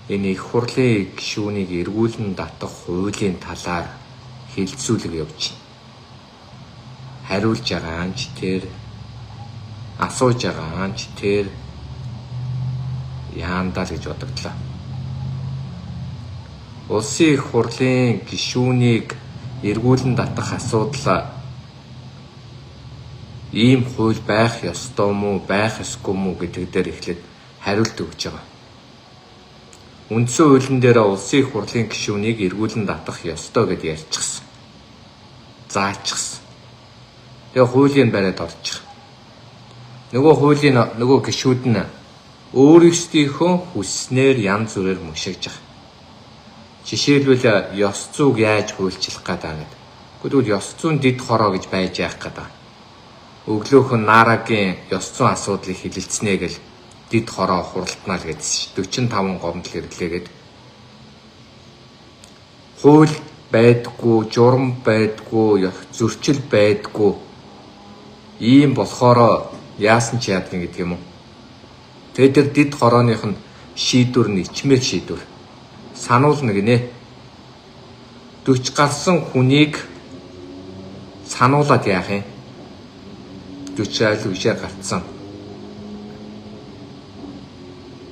энэ их хурлын гишүүнийг эргүүлэн татах хуулийн талаар хэлэлцүүлэг явж байна. Хариулж байгаа анч тэр, асууж байгаа анч тэр яандаа л гэж бодогдлоо. Улсын их хурлын гишүүнийг эргүүлэн татах асуудал ийм хууль байх ёстой мүү, байх ёсгүй мүү гэдэг дээр эхлээд хариулт өгч байгаа. Үндсэн хуулийн дээр улсын их хурлын гишүүнийг эргүүлэн татах ёстой гэдээ ярьчихсан. Заалчихсан. Тэгээ хуулийн бариад орчих. Нөгөө хуулийн нөгөө гишүүд нь өөрсдийнхөө хүснээр янз бүрээр мушигж байгаа. Жишээлбэл ёс зүйг яаж хуульчлах гэдэг юм. Тэгвэл ёс зүйн дэд хороо гэж байж яах гэдэг. Өглөөхөн Нарагийн ёс зүйн асуудлыг хилэлцнэ гэл дэд хороо хуралтнаа л гэдсэн ш. 45 гомдол хэрэглээгээд хууль байдгүй, журам байдгүй, зөрчил байдгүй ийм болохоор яасан ч яадгийн гэдэг юм уу. Тэгээд тэр дэд хорооных нь шийдвэр нь ичмээр шийдвэр. Сануулна гинэ. 40 гарсан хүнийг сануулад яах юм? 40 айл үшээр гарцсан.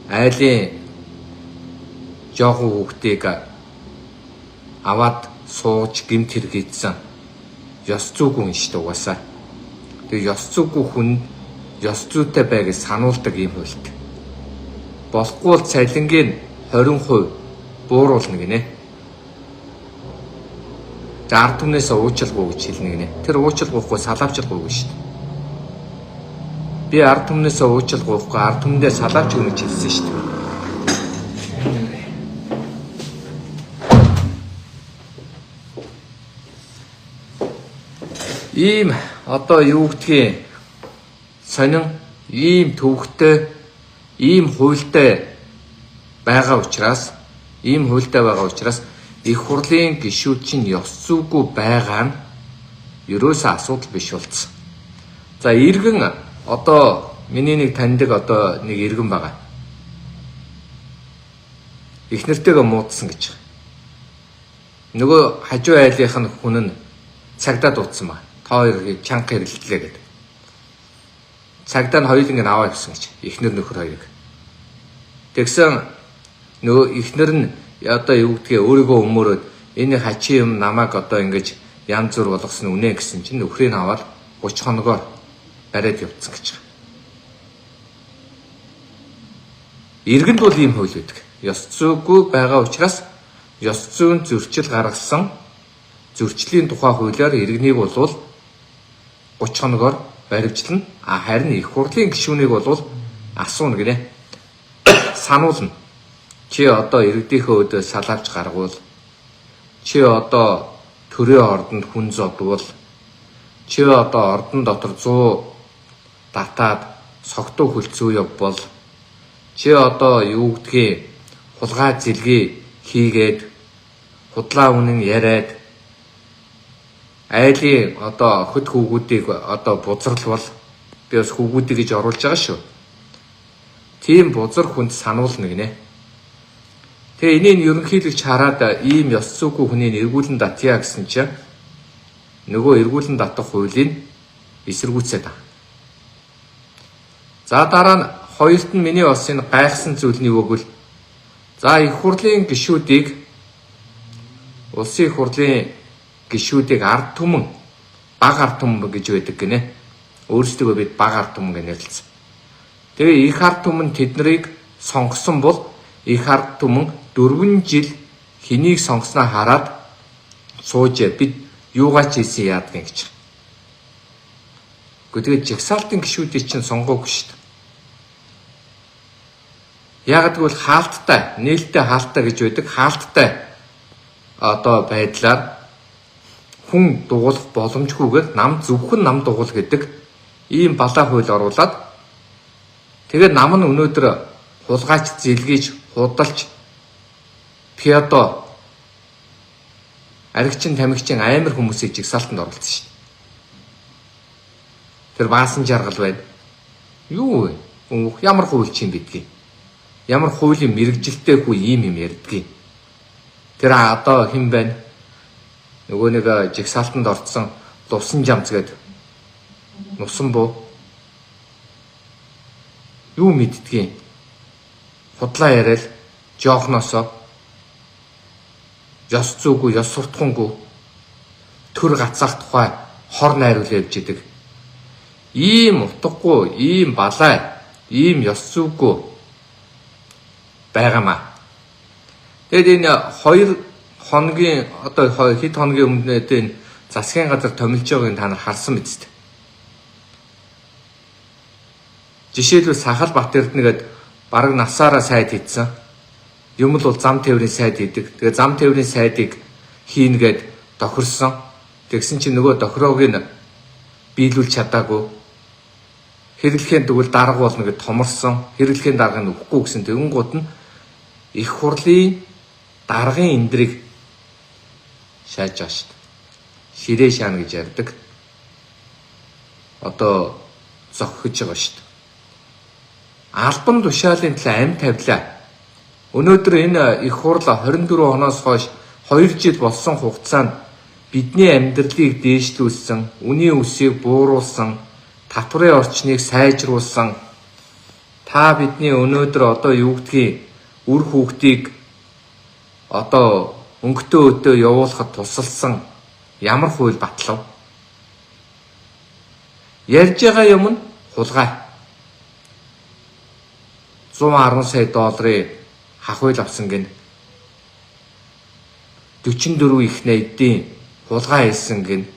Айлын жоохон хүүхдийг аваад сууж гэмт хэрэгжсэн. Ёс зүйгүй шүү дээ угаасаа. Тэгээ ёс зүйгүй хүн ёс зүйтэй бай гэж сануулдаг юм хуульд. Болохгүй бол цалингийн 20% бууруулна гинэ. За ард түмнээс уучлалгүй гэж хэлнэ гинэ. Тэр уучлалгүйхгүй салаавчлалгүй шүү дээ. Би ард түмнээс уучлалгүйхгүй ард түмэндээ салаавч өгнө гэж хэлсэн шүү дээ. Ийм одоо юу гэдгийг сонин ийм төвхтэй ийм хуультай байгаа учраас их хурлын гишүүд чинь ёс зүйгүй байгаа нь ерөөсөө асуудал биш болсон. За иргэн одоо миний нэг таньдаг одоо нэг иргэн байгаа. Их нэртэйгээ муудсан гэж. Нөгөө хажуу айлынх нь хүн нь цагдаа дуудсан ба. Та хоёр чанга хэрэлтлээ гэдэг. Цагдаа нь хоёуланг нь аваа гэсэн гэж. Эхнэр нөхөр хоёрыг. Тэгсэн нөгөө эхнэр нь одоо юу гэдгийг өөрийгөө өмөрөөд энэ хачи юм намайг одоо ингэж янз бүр болгосон үнэ гэсэн чинь нөхрийг аваад 30 хоногоор бариад явцсан гэж. Иргэнд бол ийм хууль үүдэг. Ёс зүйгүй байгаа учраас ёс зүйн зөрчил гаргасан зөрчлийн тухай хуулиар иргэнийг бол 30 хоногоор баривчлана. Харин их хурлын гишүүнийг бол асууна гинэ. Сануулна. Чи одоо иргэдийнхөө өдөө салаавч гаргуул. Чи одоо төрийн ордонд хүн зодвол. Чи одоо ордон дотор 100 татаад согтуу хөлцөө явбал. Чи одоо юу гэдгийг хулгай зэлгээ хийгээд худлаа үнэн яриад айлын одоо хөт хүүгүүдийг одоо бузарлвал би бас хүүгүүдийг гэж оруулж байгаа шүү. Тийм бузар хүнд сануулна гинэ. Тэгээ энийг ерөнхийлөгч хараад ийм ёс зүйгүй хүнийг эргүүлэн татъя гэсэн чинь нөгөө эргүүлэн татах хуулийг эсэргүүцээд байгаа. За дараа нь хоёрт нь миний бас энэ гайхсан зүйл нь юу гэвэл за их хурлын гишүүдийг улсын их хурлын гишүүдийг ард түмэн баг ард түмэн гэж байдаг гинэ. Өөрсдөө бид баг ард түмэн гэж нэрлэсэн. Тэгээ их ард түмэн тэднийг сонгосон бол их ард түмэн 4 жил хэнийг сонгосноо хараад сууж бид юугаа ч хийсэн яадгийг гэж. Гэхдээ жагсаалтын гишүүдийг чинь сонгоогүй шүү дээ. Яг гэвэл хаалттай, нээлттэй хаалттай гэж байдаг. Хаалттай одоо байдлаар хүн дугуулах боломжгүйгээр нам зөвхөн нам дугуул гэдэг ийм балаа хууль оруулаад тэгээд нам нь өнөөдөр хулгайч зэлгийж худалч пиадо аригчин тамигчин амар хүмүүсийг жигсаалтанд оруулсан шүү дээ. Тэр баасан жаргал байна. Юу вэ? Ямар хууль чинь бидгийг. ямар хуулийн мэрэгжилтэй хүү ийм юм ярьдгийг. Тэр одоо хэн байна? Нөгөө нэг жигсаалтанд орцсон Лувсан Жамц гээд нусан буу. Юу мэддгийг. Худлаа яриад жоохносоо ёс зүйгүй, ёс суртахуунгүй төр гацаах тухай хор найруул явж идэг. Ийм утгагүй, ийм балай, ийм ёс зүйгүй байгаамаа. Тэгэд энэ 2 хоногийн одоо хэд хоногийн өмнөд энэ засгийн газар томилж байгааг та нар харсан биз дээ. Жишээлбэл Сахал Батэрднэгэд бараг насаараа сайд хийдсэн. Юм л бол зам тээврийн сайд хийдэг. Тэгээ зам тээврийн сайдыг хийнгээд тохирсон. Тэгсэн чинь нөгөө тохироог нь биелүүлж чадаагүй. Хэрэглэхийн тэгвэл дарга болно гэж томорсон. Хэрэглэхийн дарга нь өгөхгүй гэсэн тэгэнгუут нь их хурлын даргын эндрийг шааж байгаа шүү дээ. Ширээ шаана гэж ярьдаг. Одоо зогхож байгаа шүү дээ. Албан тушаалын төлөө амь тавилаа. Өнөөдөр энэ их хурл 24 хоноос хойш 2 жил болсон хугацаанд бидний амьдралыг дээшлүүлсэн, үнийн өсийг бууруулсан, татварын орчныг сайжруулсан. Та бидний өнөөдөр одоо юу гэдгийг үр хүүхдийг одоо өнгөтэй өдөө явуулахад тусалсан ямар хууль батлав? Ярьж байгаа юм нь хулгай. 110 сая долларын хахуйл авсан гин. 44 их найдын хулгай хийсэн гин.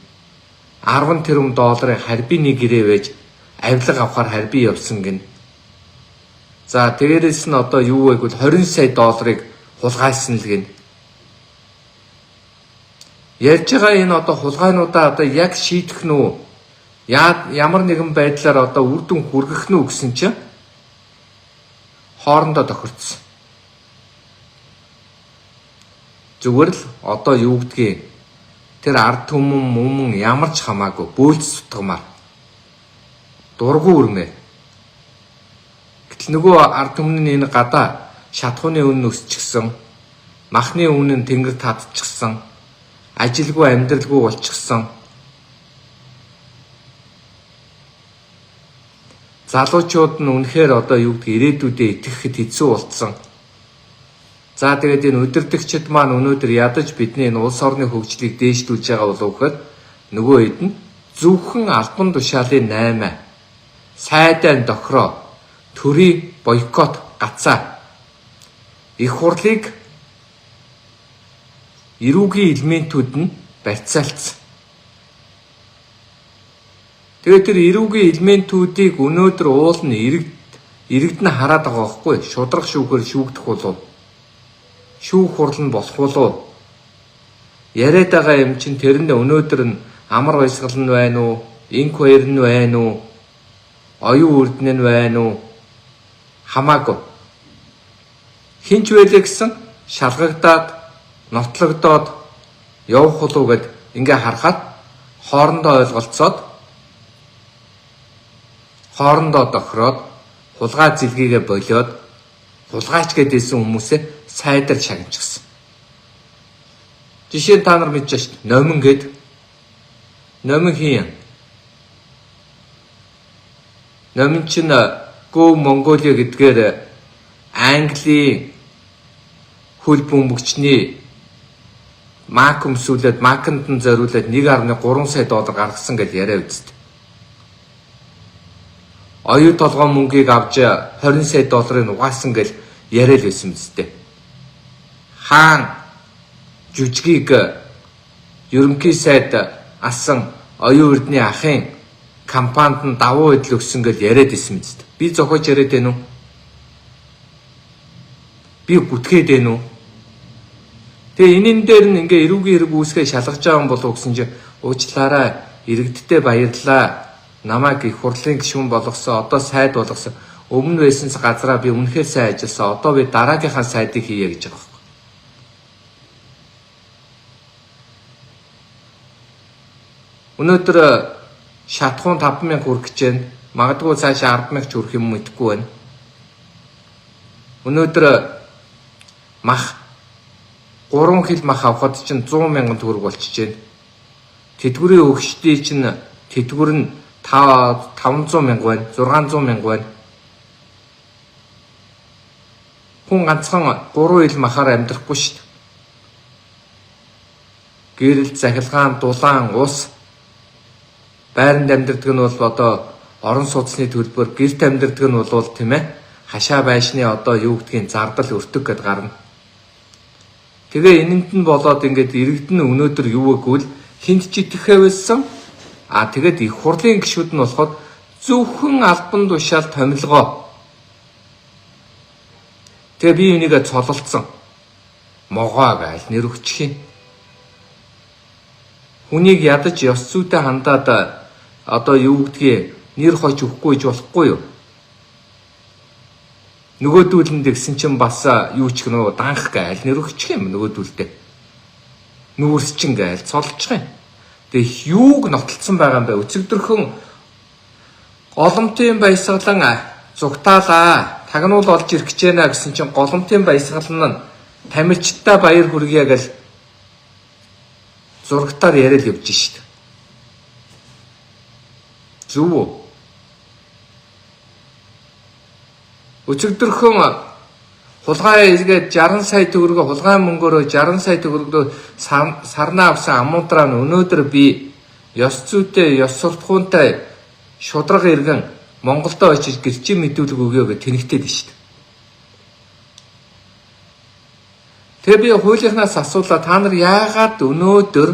10 тэрбум долларын харбины гэрээ байж авилга авахар харби явсан гин. За тэгээрээс нь одоо юу вэ гэвэл 20 сая долларыг хулгайсан л гин. Ярьж байгаа энэ одоо хулгайнуудаа одоо яг шийдэх нь үү? Ямар нэгэн байдлаар одоо үр дүн хүргэх нь үү гэсэн чинь хоорондоо тохирцсон. Зүгээр л одоо юу гэдгийг тэр ард түмэн ямар ч хамаагүй бөөлц сутгамаар дургу үрмээ. Гэтэл нөгөө ард түмний энэ гадаа шатхууны үнэ өсчихсэн, махны үнэ нь тэнгэр татчихсан, ажилгүй амьдралгүй болчихсон. Залуучууд нь үнэхээр одоо юу гэдгийг ирээдүйдээ итгэхэд хэцүү болцсон. За тэгээд энэ удирдагчид маань өнөөдөр ядаж бидний энэ улс орны хөгжлийг дээшлүүлж байгаа болов гэхэд нөгөө хэд нь зөвхөн албан тушаалын 8 сайдайн дохроо төрийн бойкот гацаа их хурлыг эрүүгийн элементүүд нь барьцаалцсан. Тэгээд тэр эрүүгийн элементүүдийг өнөөдөр уул нь иргэд нь хараад байгаа байхгүй шудрах шүүхээр шүүгдэх болов шүүх хурал нь болох болов яриад байгаа юм чинь тэрэнд өнөөдөр нь амар баясгал нь байна уу инквайр нь байна уу оюун үрдэн нь байна уу хамаагүй хинч байлээ гэсэн шалгагдаад нотлогдоод явах болов гэд ингээ харахад хоорондоо ойлголцоод хоорондоо тохироод хулгай зэлгийгээ болоод хулгайч гэдээсэн хүмүүсээ сайдар шагнчихсан. Жишээ та нар мэдж шít номин гэд номин хийн. Номин чинь Go Mongolia гэдгээр Английн хөл бөмбөгчний мак өмсүүлээд маканд нь зориулаад 1.3 сая доллар гаргасан гэж яриа үзтээ. Оюу толгой мөнгийг авч 20 сая долларыг угаасан гэж яриад байсан мэт. Хаан жүжигийг ерөнхий сайд асан оюун эрдний ахын компанид нь давуу байдал өгсөн гэж яриад байсан мэт. Би зохиож яриад байна уу? Би гүтгээд байна уу? Тэгээ энэн дээр нь ингээ эрүүгийн хэрэг үүсгээ шалгаж байгаа юм болов гэсэн чинь уучлаарай, иргэдтэй баярлалаа. Намайг их хурлын гишүүн болгосон, одоо сайд болгосон. Өмнө байсан газараа би үнэхээр сайн ажилласан. Одоо би дараагийнхаа сайдыг хийе гэж байгаа юм. Өнөөдөр шатхуун 5,000 хүрэх гэж байна. Магадгүй цаашаа 10,000 ч хүрэх юм мэдэхгүй байна. Өнөөдөр мах 3 хил мах авахд чинь 100 мянган төгрөг болчихж байна. Тэтгэврийн өгчдийн чинь тэтгэвэр нь 500 мянга байна, 600 мянга байна. Хүн ганцхан 3 хил махаар амьдрахгүй шүү дээ. Гэрэл, захилгаан, дулаан, ус байранд амьдардаг нь бол одоо орон сууцны төлбөр, гэрт амьдардаг нь бол тийм ээ хашаа байшны одоо юу гэдгийг зардал өртөг гэд гарна. Тэгээ энэнд нь болоод ингээд иргэдэн өнөөдөр юу гэвэл хинт ч итгэхээ байсан. Тэгээд их хурлын гишүүд нь болоход зөвхөн албан тушаал томилгоо. Тэгээ би энийгээ цололцсон. Могоог аль нэр өгчих юм. Хүнийг ядаж ёс зүйтэй хандаад одоо юу гэдгийг нэр хойч өгөхгүй гэж болохгүй юу? Нөгөөдүүлэнд гэсэн чинь бас юу ч гэнэ данх гээл нэр өгчих юм нөгөөдүүлдээ. Нүүрсчин гээл цолчих юм. Тэгээ юуг нотолцсон байгаа юм бэ? Өцөгдөрхөн голомтын баясгалан зугтаалаа. Тагнуул олж ирэх гэж байна гэсэн чинь голомтын баясгалан нь тамирчтай баяр хүргье гэл зургатаар яриад явж шít. Зүв үү? Өчигдөрхөн хулгай эргээд 60 сая төгрөгөө хулгай мөнгөөрөө 60 сая төгрөгөө сарнаа авсан амуудраа нь өнөөдөр би ёс зүйтэй, ёс суртахуунтай шудраг иргэн Монголдо очиж гэрчийн мэдүүлэг өгье гэж тэнэгтээд шít. Тэгээ би хуулийнхнаас асуулаа та нар яагаад өнөөдөр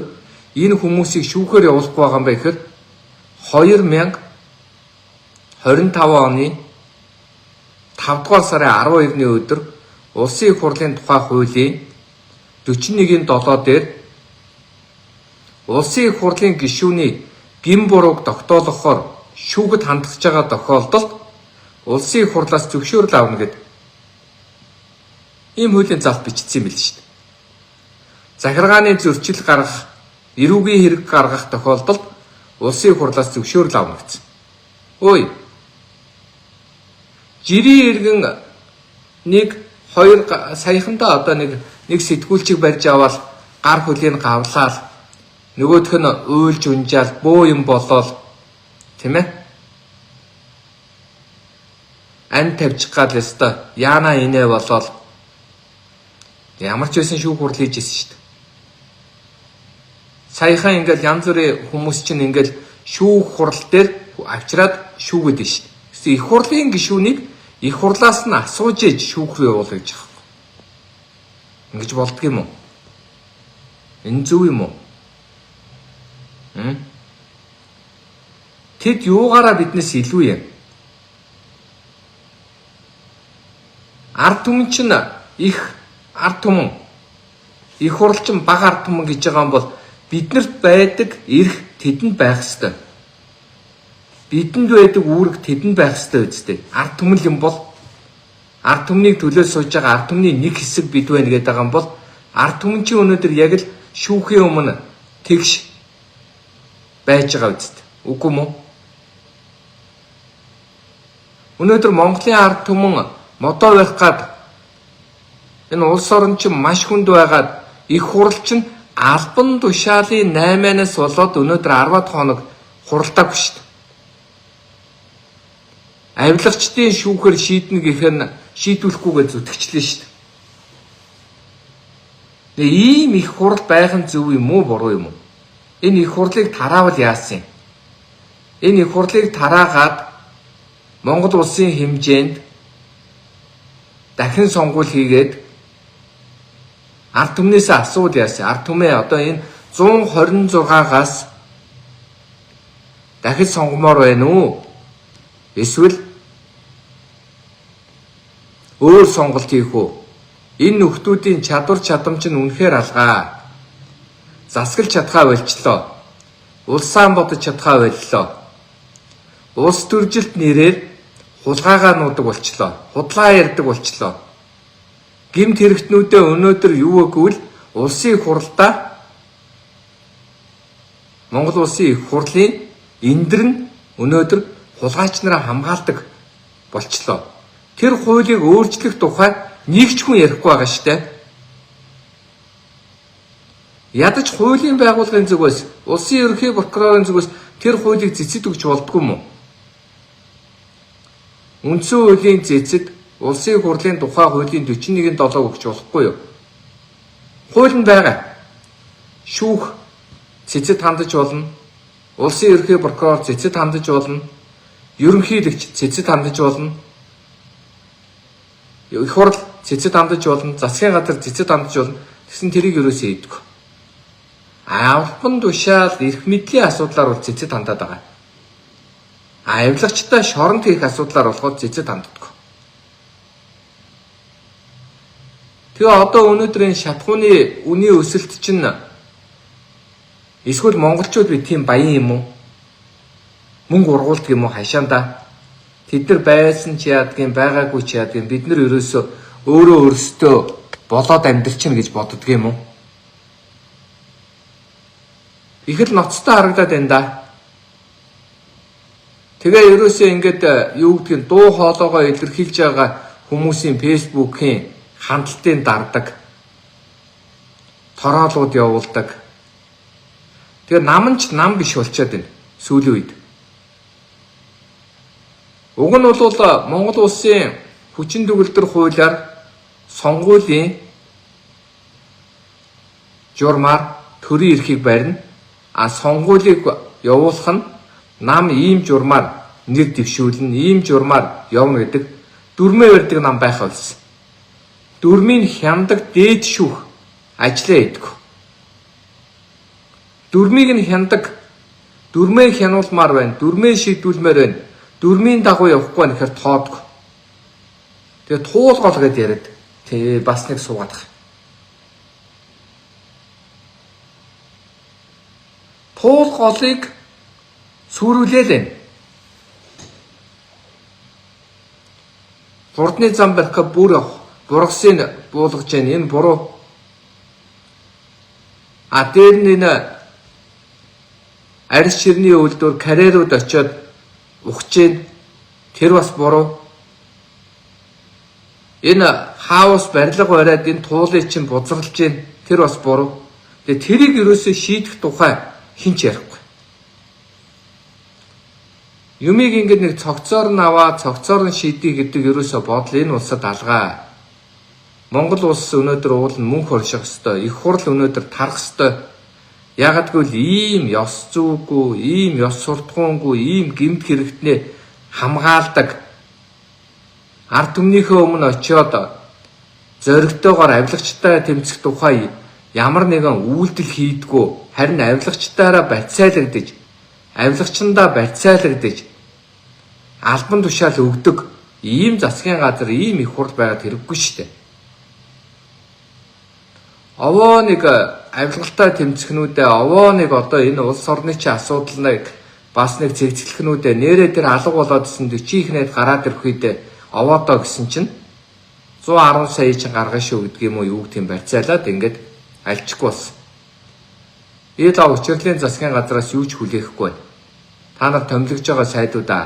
энэ хүмүүсийг шүүхээр явуулахгүй байгаа юм бэ гэхээр 2025 оны 5 дугаар сарын 12-ны өдөр Улсын их хурлын тухай хуулийн 41-7 дээр Улсын их хурлын гишүүний гин бурууг тогтоолгохоор шүүхэд хандгаж байгаа тохиолдолд Улсын их хурлаас зөвшөөрөл авна гэдэг ийм хуулийн залт бичсэн юм л шүү дээ. Захиргааны зөрчил гаргах, эрүүгийн хэрэг гаргах тохиолдолд Улсын их хурлаас зөвшөөрөл авна гэсэн. Ой. Жирийн иргэн 1-2 саяхандаа одоо нэг сэтгүүлчийг барьж аваад гар хөлийн гавлаад нөгөөх нь уйлж унжаал бөө юм болоод тийм ээ. Ан тавьчих гал өстой яана инээ болоод ямар ч байсан шүүх хурал хийж ирсэн шүү дээ. Саяхан ингээл янз бүрийн хүмүүс чинь ингээл шүүх хурал дээр авчираад шүүгээд байна шүү дээ. Гэсэн их хурлын гишүүнийг их хурлаас нь асууж ээж шүүх рүү явуулах гэж байгаа. Ингэж болдго юм уу? Энэ зөв юм уу? Тэд юугаараа биднээс илүү юм? Ард түмэн чинь их ард түмэн их хурлчин баг ард түмэн гэж байгаа юм бол биднэрт байдаг эрх тэдэнд байх ёстой. Бидэнд байдаг үүрэг тэдэнд байх ёстой үстэй. Ард түмэн юм бол ард түмнийг төлөө сууж байгаа ард түмний нэг хэсэг бид байна гэдэг байгаа юм бол ард түмэн чинь өнөөдөр яг л шүүхийн өмнө тэгш байж байгаа үстэй. Үгүй мүү? Өнөөдөр Монголын ард түмэн модоо байх гад энэ улс орн чинь маш хүнд байгаад их хурал чинь албан тушаалын 8-аас болоод өнөөдөр 10 хоног хуралдаагүй шүү дээ. Авилагчдын шүүхээр шийднэ гэхээр нь шийдвэрлэхгүйгээ зүтгэжлээ шүү дээ. Тэгээ ийм их хурал байх нь зөв юм уу, буруу юм уу? Энэ их хурлыг тараавал яасан юм? Энэ их хурлыг тараагаад Монгол улсын хэмжээнд дахин сонгуул хийгээд ард түмнээс асуул яасан. Ард түмээ одоо энэ 126-аас дахид сонгомоор байна уу? Эсвэл өөр сонголт хийх үү? Энэ нөхдүүдийн чадвар чадамж нь үнэхээр алгаа. Засаглаж чадхаа болчлоо. Улсаан бодож чадхаа боллоо. Улс төржилт нэрээр хулгайгаа нуудаг болчлоо. Худлаа ярьдаг болчлоо. Гэмт хэрэгтнүүдээ өнөөдөр юу гэвэл улсын их хурлаа Монгол улсын их хурлын эндэр нь өнөөдөр хулгайч нараа хамгаалдаг болчлоо. тэр хуулийг өөрчлөх тухай нэг ч хүн ярихгүй байгаа штэ. Ядаж хуулийн байгууллагын зүгээс, улсын ерөнхий прокурорын зүгээс тэр хуулийг цэцэд өгч болдгүй юм уу? Үндсэн хуулийн цэцэд улсын хурлын тухай хуулийн 41-7 өгч болохгүй юу? Хууль нь байгаа. Шүүх цэцэд хандаж болно. Улсын ерөнхий прокурор цэцэд хандаж болно. Ерөнхийлөгч цэцэд хандаж болно. Их хурл цэцэд хандаж болно. Засгийн газар цэцэд хандаж болно. Тэгсэн тэрийг ерөөсөө ийдэггүй. Албан тушаал эрх мэдлийн асуудлаар бол цэцэд хандаад байгаа. Авилгачтай шоронд хийх асуудлаар болоход цэцэд ханддаг. Тэгээ одоо өнөөдрийн шатхууны үнийн өсөлт чинь эсвэл монголчууд би тийм баян юм уу? Мөнгө ургуулдаг юм уу хашаанда? Тэд нар байсан ч яадгийн, байгаагүй ч яадгийн бид нар ерөөсөө өөрөө өөрсдөө болоод амьдрчихна гэж боддог юм уу? Их л ноцтой харагдаад байна да. Тэгээ ерөөсөө ингээд юу гэдгийг дуу хоолойгоо илэрхийлж байгаа хүмүүсийн фэйсбүүкийн хандлтын дардаг. Тороолууд явуулдаг. Тэгээ нам ч нам биш болчиход байна сүүлийн үед. Уг нь бол Монгол улсын хүчин төгөлдөр хуулиар сонгуулийн журмаар төрийн эрхийг барина. А сонгуулийг явуулах нь нам ийм журмаар нэр дэвшүүлнэ, ийм журмаар явна гэдэг дүрмээ барьдаг нам байх болсон. Дүрмийн хяндаг дээд шүүх ажиллаа хийдэг. Дүрмийг нь хяндаг, дүрмээ хянуулмаар байна, дүрмээ шийдүүлмээр байна. Дүрмийн дагуу явахгүй нэхэр тоодгүй. Тэгээ туулгол гэдээ яриад тий бас нэг суугаад байгаа. Туулголыг сүрүүлээл байна. Хурдны зам барих бүр бургасын буулгаж байна. Энэ буруу. А дээр нь энэ арьс ширний үйлдвэр карьерууд очиод ухаж байна. Тэр бас буруу. Энэ хаус барилга бариад энэ туулыг чинь бузралж байна. Тэр бас буруу. Тэгээ тэрийг ерөөсөө шийдэх тухай хинч ярихгүй. Юмыг ингээд нэг цогцоор нь аваад цогцоор нь шийдий гэдэг ерөөсөө бодол энэ улсад алгаа. Монгол улс өнөөдөр уул нь мөнх орших ёстой. Их хурл өнөөдөр тарах ёстой. Яагад гэвэл ийм ёс зүйгүй, ийм ёс суртахуунгүй, ийм гэмт хэрэгтнээ хамгаалдаг ард түмнийхээ өмнө очиод зоригтойгоор авилгачтай тэмцэх тухай ямар нэгэн үйлдэл хийдгүү, харин авилгачтаараа барьцаалагдаж, авилгачндаа барьцаалагдаж албан тушаал өгдөг ийм засгийн газар, ийм их хурл байгаад хэрэггүй шүү дээ. Овоо нэг авилгалтай тэмцэхнүүдээ, овоо нэг одоо энэ улс орны чинь асуудлыг бас нэг цэгцлэхнүүдээ нэрээ тэр алга болоод исэн 40 их найд гараад ирэх үедээ овоодоо гэсэн чинь 110 сая чинь гаргана шүү гэдэг юм уу юу гэм барьцаалаад ингээд альчихгүй болсон. Ил учирлын засгийн газраас юу ч хүлээхгүй байна. Та нар томилогж байгаа сайдуудаа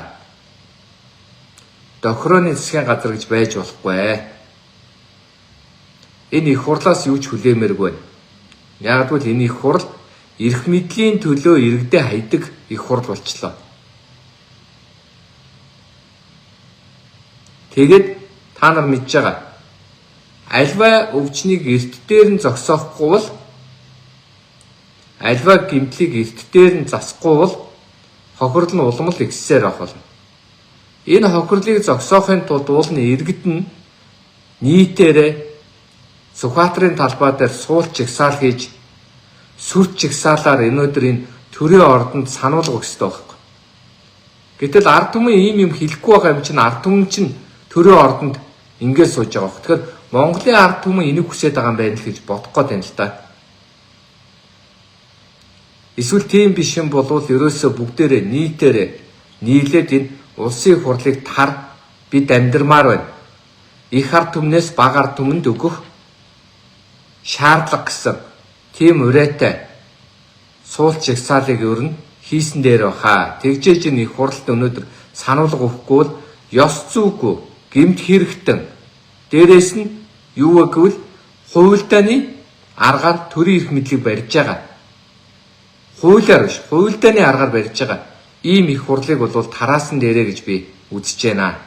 дохирооны засгийн газар гэж байж болохгүй. Энэ их хурлаас юу ч хүлээмээргүй байна. Яг л энэ их хурл эрх мэдлийн төлөө иргэдээ хайдаг их хурл болчлоо. Тэгээд та нар мэдж байгаа. Альва өвчнийг эрт дээр нь зогсоохгүй бол альва гимтлийг эрт дээр нь засахгүй бол хохирол нь улмал ихсээр авах болно. Энэ хохирлыг зогсоохын тулд уул нь иргэд нь нийтээрээ Сүхбаатарын талбай дээр суулт чигсаал хийж сүрт чигсаалаар өнөөдөр энэ төрийн ордонд сануулга өгөх ёстой байхгүй. Гэтэл ард түмэн ийм юм хэлэхгүй байгаа юм чинь ард түмэн чинь төрийн ордонд ингээд сууж байгаа байх. Тэгэхээр Монголын ард түмэн энийг хүсэж байгаа юм байна л гэж бодох гээд байна л да. Эсвэл тийм биш юм болвол ерөөсөө бүгдээрээ нийтээрээ нийлээд энэ улсын хурлыг тар бид амьдрмаар байна. Их ард түмнээс бага ард түмэнд өгөх шаардлага гэсэн тийм урайтай суулт чигсаалыг өрн хийсэн дээр баха. Тэгжээж энэ их хурлд өнөөдөр сануулга өгөхгүй бол ёс зүйгүй гэмт хэрэгтэн. Дээрээс нь юу гэвэл хуйлдааны аргаар төрийн эрх мэдлийг барьж байгаа. Хуулиар биш, хуйлдааны аргаар барьж байгаа ийм их хурлыг бол тараасан дээрээ гэж би үзэж байна.